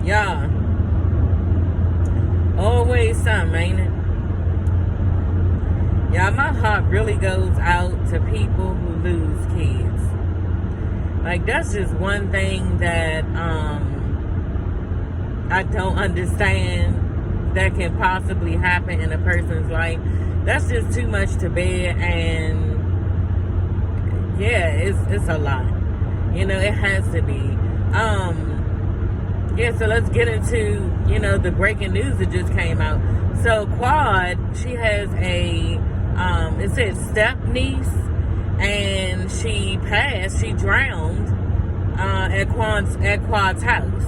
Y'all, always something, ain't it? Y'all, my heart really goes out to people who lose kids. Like, that's just one thing that I don't understand that can possibly happen in a person's life. That's just too much to bear, and yeah, it's a lot. You know, it has to be. Yeah, so let's get into, the breaking news that just came out. So Quad, she has a, it says step niece, and she drowned at Quad's house.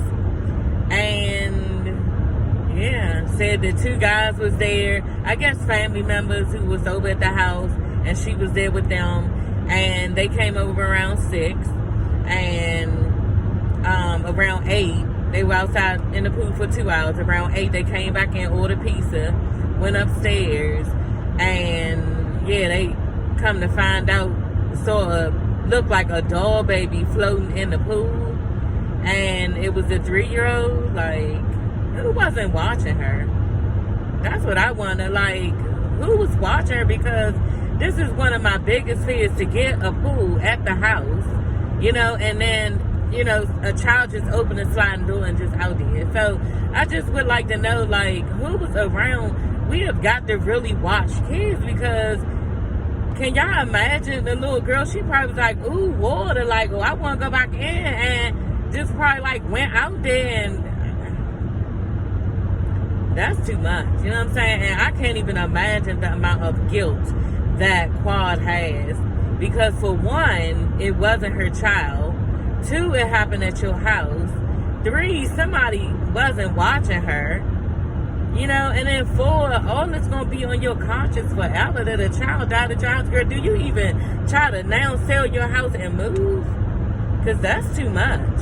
And yeah, said that two guys was there, I guess family members who was over at the house, and she was there with them, and they came over around 6, and around 8, they were outside in the pool for 2 hours. Around 8, they came back in, ordered pizza, went upstairs, and yeah, they come to find out, looked like a doll baby floating in the pool, and it was a 3-year-old. Like, who wasn't watching her? That's what I wonder. Like, who was watching her? Because this is one of my biggest fears, to get a pool at the house, and then, a child just open the sliding door and just out there. So I just would like to know, like, who was around. We have got to really watch kids, because can y'all imagine the little girl? She probably was like, ooh, water, like, oh, I want to go back in, and just probably like went out there, and that's too much. You know what I'm saying? And I can't even imagine the amount of guilt that Quad has, because for one, it wasn't her child. 2, it happened at your house. 3, somebody wasn't watching her. And then 4, all it's going to be on your conscience forever that a child died at your house. Girl, do you even try to now sell your house and move? Because that's too much.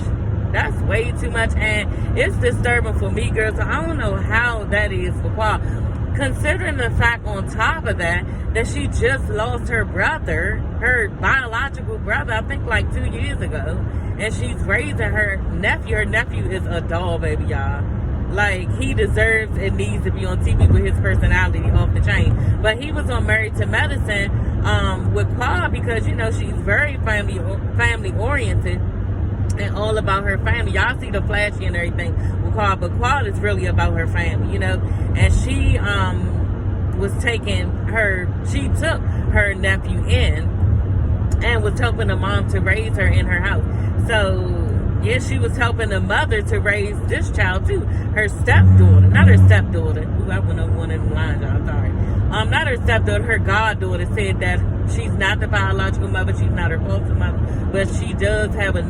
That's way too much. And it's disturbing for me, girl. So I don't know how that is for Quad. Considering the fact, on top of that she just lost her brother, her biological brother, I think like 2 years ago. And she's raising her nephew. Her nephew is a doll baby, y'all. Like, he deserves and needs to be on TV with his personality off the chain. But he was on Married to Medicine with Quad, because, she's very family oriented and all about her family. Y'all see the flashy and everything with Quad, but Quad is really about her family, And she she took her nephew in and was helping the mom to raise her in her house. So yeah, she was helping the mother to raise this child too. Her stepdaughter, not her stepdaughter. Ooh, I went over one of the lines, y'all. Sorry. Not her stepdaughter. Her goddaughter said that she's not the biological mother. She's not her foster mother, but she does have a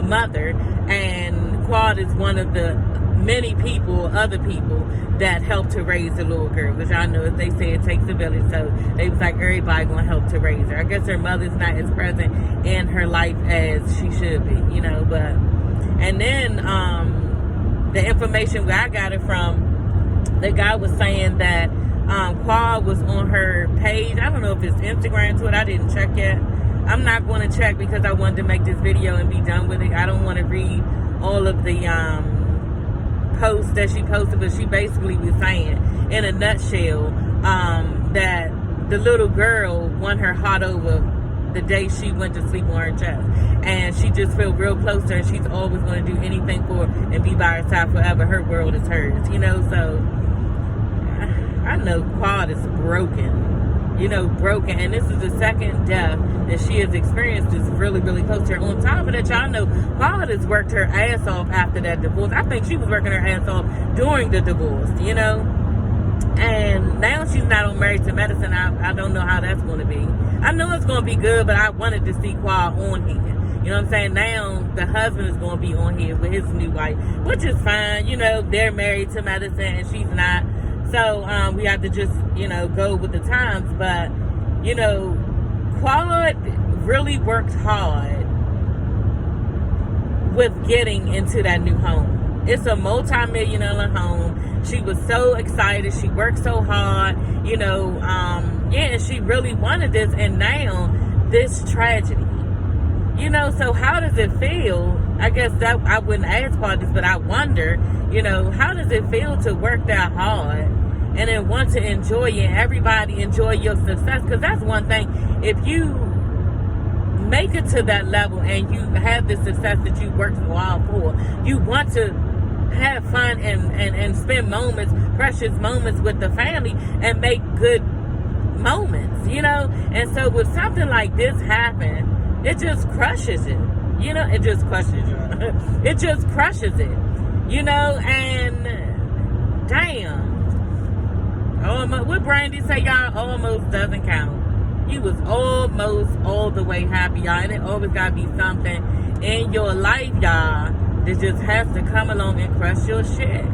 mother. And Quad is one of the many other people that helped to raise the little girl. Which I know, as they say, it takes a village. So they was like, everybody gonna help to raise her. I guess her mother's not as present in her life as she should be, but and then the information where I got it from, the guy was saying that Quad was on her page. I don't know if it's Instagram, Twitter. I didn't check yet. I'm not going to check, because I wanted to make this video and be done with it. I don't want to read all of the posts that she posted, but she basically was saying, in a nutshell, that the little girl won her heart over the day she went to sleep on her chest, and she just felt real close to her, and she's always going to do anything for her and be by her side forever. Her world is hers, so I know Quad is broken, and this is the second death that she has experienced is really, really close to her. On top of that, y'all know Quad has worked her ass off after that divorce. I think she was working her ass off during the divorce, and now she's not on Married to Medicine. I don't know how that's going to be. I know it's going to be good, but I wanted to see Quad on here. You know what I'm saying? Now the husband is going to be on here with his new wife, which is fine. They're married to medicine and she's not. So we have to just, go with the times. But, Quad really worked hard with getting into that new home. It's a multi-million-dollar home. She was so excited. She worked so hard, and she really wanted this. And now this tragedy, so how does it feel I guess that I wouldn't ask Quad this, but I wonder, how does it feel to work that hard and then want to enjoy it, and everybody enjoy your success? Because that's one thing. If you make it to that level and you have the success that you worked so hard for, you want to have fun and spend precious moments with the family and make good moments, And so with something like this happen, it just crushes it. It just crushes you. It just crushes it. And damn. What Brandy say, y'all? Almost doesn't count. You was almost all the way happy, y'all. And it always gotta be something in your life, y'all, that just has to come along and crush your shit.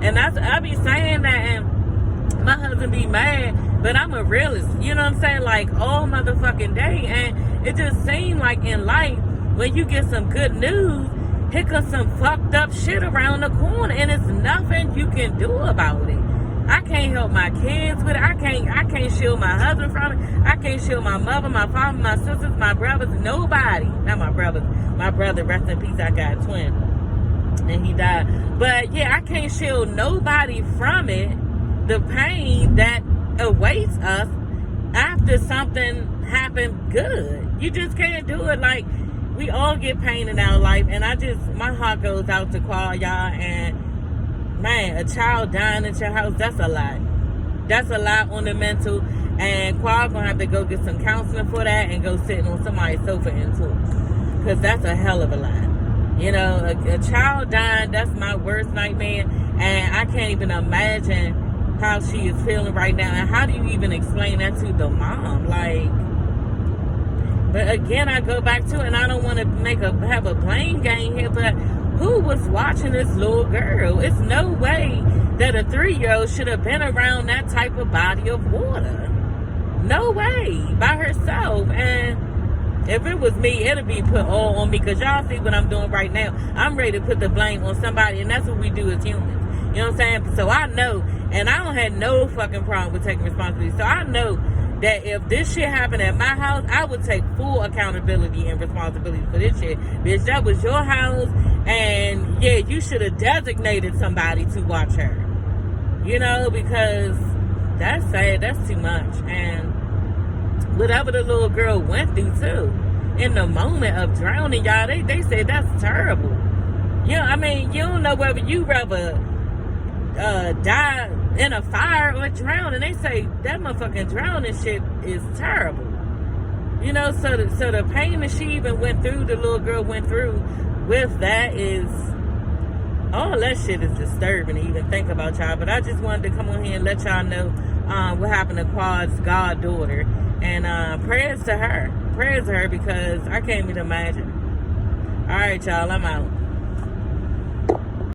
And I be saying that, and my husband be mad, but I'm a realist. You know what I'm saying? Like, all motherfucking day. And it just seems like in life, when you get some good news, here comes some fucked up shit around the corner, and it's nothing you can do about it. I can't help my kids with it. I can't shield my husband from it. I can't shield my mother, my father, my sisters, my brothers, nobody. Not my brothers. My brother, rest in peace, I got a twin, and he died. But yeah, I can't shield nobody from it. The pain that awaits us after something happened good. You just can't do it. Like, we all get pain in our life, and my heart goes out to Quad, y'all. And man, a child dying at your house, that's a lot. That's a lot on the mental. And Quad gonna have to go get some counseling for that and go sitting on somebody's sofa and talk, because that's a hell of a lot. A child dying, that's my worst nightmare, and I can't even imagine how she is feeling right now. And how do you even explain that to the mom? Like, but again, I go back to it, and I don't want to have a blame game here, but who was watching this little girl? It's no way that a 3-year-old should have been around that type of body of water. No way, by herself. And if it was me, it'd be put all on me, because y'all see what I'm doing right now. I'm ready to put the blame on somebody, and that's what we do as humans. You know what I'm saying? So I know, and I don't have no fucking problem with taking responsibility. So I know that if this shit happened at my house, I would take full accountability and responsibility for this shit. Bitch, that was your house, and yeah, you should have designated somebody to watch her. Because that's sad. That's too much. And whatever the little girl went through, too, in the moment of drowning, y'all, they said that's terrible. You don't know whether you rather die in a fire or drown, and they say that motherfucking drowning shit is terrible. So the pain that she even went through, the little girl went through with that, is all that shit is disturbing to even think about, y'all. But I just wanted to come on here and let y'all know what happened to Quad's goddaughter, and prayers to her, because I can't even imagine. All right, y'all, I'm out.